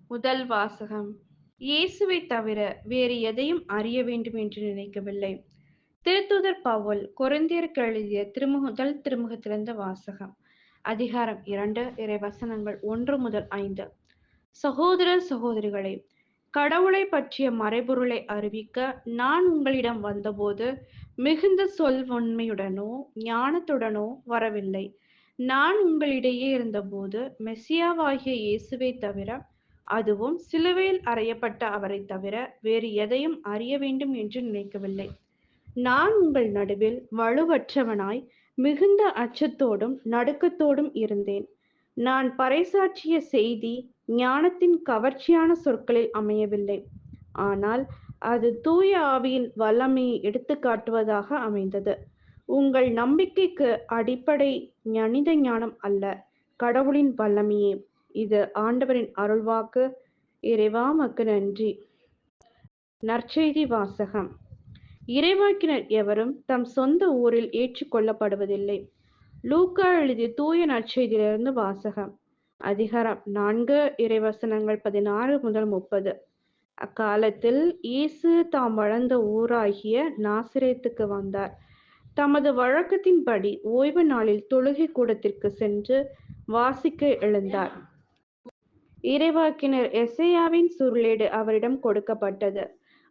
முதல் வாசகம். இயேசுவைத் தவிர வேறு எதையும் அறிய வேண்டும் என்று நினைக்கவில்லை. திருத்தூதர் பவுல் கொரிந்தியருக்கு எழுதிய முதல் திருமுகத்திலிருந்து வாசகம். அதிகாரம் 2, இறைவசனங்கள் 1 முதல் 5. சகோதர சகோதரிகளே, கடவுளைப் பற்றிய மறைபொருளை அறிவிக்க நான் உங்களிடம் வந்தபோது மிகுந்த சொல்வன்மையுடனோ ஞானத்துடனோ வரவில்லை. நான் உங்களிடையே இருந்தபோது மெசியாவாகிய இயேசுவைத் தவிர, அதுவும் சிலுவையில் அறையப்பட்ட அவரைத் தவிர வேறு எதையும் அறிய வேண்டும் என்று நினைக்கவில்லை. நான் உங்கள் நடுவில் வலுவற்றவனாய் மிகுந்த அச்சத்தோடும் நடுக்கத்தோடும் இருந்தேன். நான் பறைசாற்றிய செய்தி ஞானத்தின் கவர்ச்சியான சொற்களில் அமையவில்லை. ஆனால் அது தூய ஆவியின் வல்லமையை எடுத்துக்காட்டுவதாக அமைந்தது. உங்கள் நம்பிக்கைக்கு அடிப்படை மனித ஞானம் அல்ல, கடவுளின் வல்லமையே. இது ஆண்டவரின் அருள்வாக்கு. இறைவா உமக்கு நன்றி. நற்செய்தி வாசகம். இறைவாக்கினர் எவரும் தம் சொந்த ஊரில் ஏற்றுக்கொள்ளப்படுவதில்லை. லூக்கா எழுதிய தூய நற்செய்தியிலிருந்து வாசகம். அதிகாரம் 4, இறைவசனங்கள் 16 முதல் 30. அக்காலத்தில் இயேசு தாம் வளர்ந்த ஊராகிய நாசரேத்துக்கு வந்தார். தமது வழக்கத்தின்படி ஓய்வு நாளில் தொழுகை கூடத்திற்கு சென்று வாசிக்க எழுந்தார். இறைவாக்கினர் எசேயாவின் சுருளேடு அவரிடம் கொடுக்கப்பட்டது.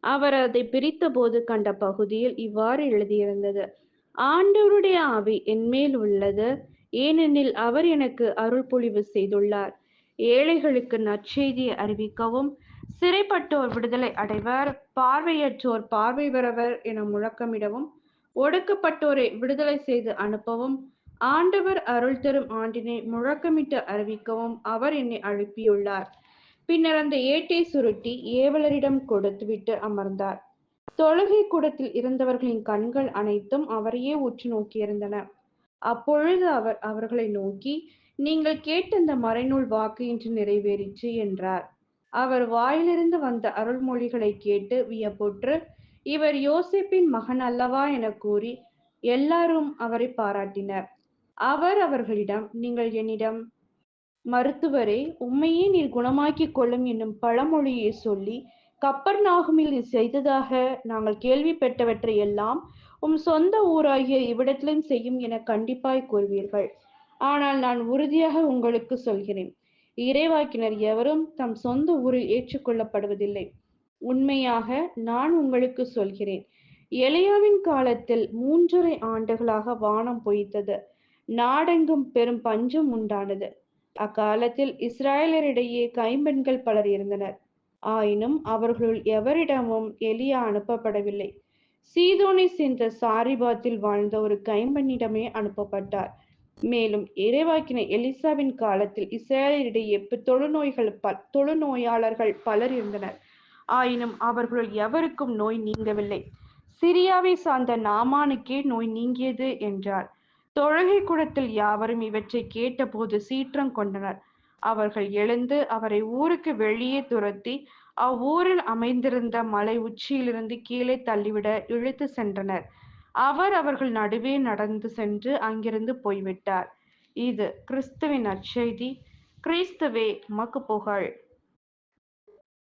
அவர் அதை பிரித்தபோது கண்ட பகுதியில் இவ்வாறு எழுதியிருந்தது: ஆண்டவருடைய ஆவி என்மேல் உள்ளது, ஏனெனில் அவர் எனக்கு அருள்பொழிவு செய்துள்ளார். ஏழைகளுக்கு நற்செய்தியை அறிவிக்கவும், சிறைப்பட்டோர் விடுதலை அடைவர், பார்வையற்றோர் பார்வை பெறவர் என முழக்கமிடவும், ஒடுக்கப்பட்டோரை விடுதலை செய்து அனுப்பவும், ஆண்டவர் அருள் தரும் ஆண்டினை முழக்கமிட்டு அறிவிக்கவும் அவர் என்னை அனுப்பியுள்ளார். பின்னர் அந்த ஏட்டை சுருட்டி ஏவலரிடம் கொடுத்துவிட்டு அமர்ந்தார். தொழுகை கூடத்தில் இருந்தவர்களின் கண்கள் அனைத்தும் அவரையே உற்று நோக்கியிருந்தன. அப்பொழுது அவர் அவர்களை நோக்கி, நீங்கள் கேட்ட இந்த மறைநூல் வாக்கு இன்று நிறைவேறிற்று என்றார். அவர் வாயிலிருந்து வந்த அருள்மொழிகளை கேட்டு வியப்புற்று, இவர் யோசேப்பின் மகன் அல்லவா என கூறி எல்லாரும் அவரை பாராட்டினர். அவர் அவர்களிடம், நீங்கள் என்னிடம், மருத்துவரே, உம்மையே நீர் குணமாக்கிக் கொள்ளும் என்னும் பழமொழியை சொல்லி கப்பர்நாகுமில் நீர் செய்ததாக நாங்கள் கேள்விப்பட்டவற்றை எல்லாம் உம் சொந்த ஊராகிய இவ்விடத்திலும் செய்யும் என கண்டிப்பாய் கூறுவீர்கள். ஆனால் நான் உறுதியாக உங்களுக்கு சொல்கிறேன், இறைவாக்கினர் எவரும் தம் சொந்த ஊரில் ஏற்றுக்கொள்ளப்படுவதில்லை. உண்மையாக நான் உங்களுக்கு சொல்கிறேன், எலியாவின் காலத்தில் 3½ ஆண்டுகளாக வானம் பொய்த்தது, நாடெங்கும் பெரும் பஞ்சம் உண்டானது. அக்காலத்தில் இஸ்ராயலரிடையே கைம்பெண்கள் பலர் இருந்தனர். ஆயினும் அவர்களுள் எவரிடமும் எலியா அனுப்பப்படவில்லை. சீதோனை சேர்ந்த சாரிபாத்தில் வாழ்ந்த ஒரு கைம்பெண்ணிடமே அனுப்பப்பட்டார். மேலும் இறைவாக்கினர் எலிசாவின் காலத்தில் இஸ்ராயலரிடையே தொழுநோயாளர்கள் பலர் இருந்தனர். ஆயினும் அவர்களுள் எவருக்கும் நோய் நீங்கவில்லை. சிரியாவை சார்ந்த நாமானுக்கே நோய் நீங்கியது என்றார். தொழுகை கூடத்தில் யாவரும் இவற்றை கேட்டபோது சீற்றம் கொண்டனர். அவர்கள் எழுந்து அவரை ஊருக்கு வெளியே துரத்தி அவ்வூரில் அமைந்திருந்த மலை உச்சியிலிருந்து கீழே தள்ளிவிட இழுத்து சென்றனர். அவர் அவர்கள் நடுவே நடந்து சென்று அங்கிருந்து போய்விட்டார். இது கிறிஸ்துவின் நற்செய்தி. கிறிஸ்துவே உமக்கு புகழ்.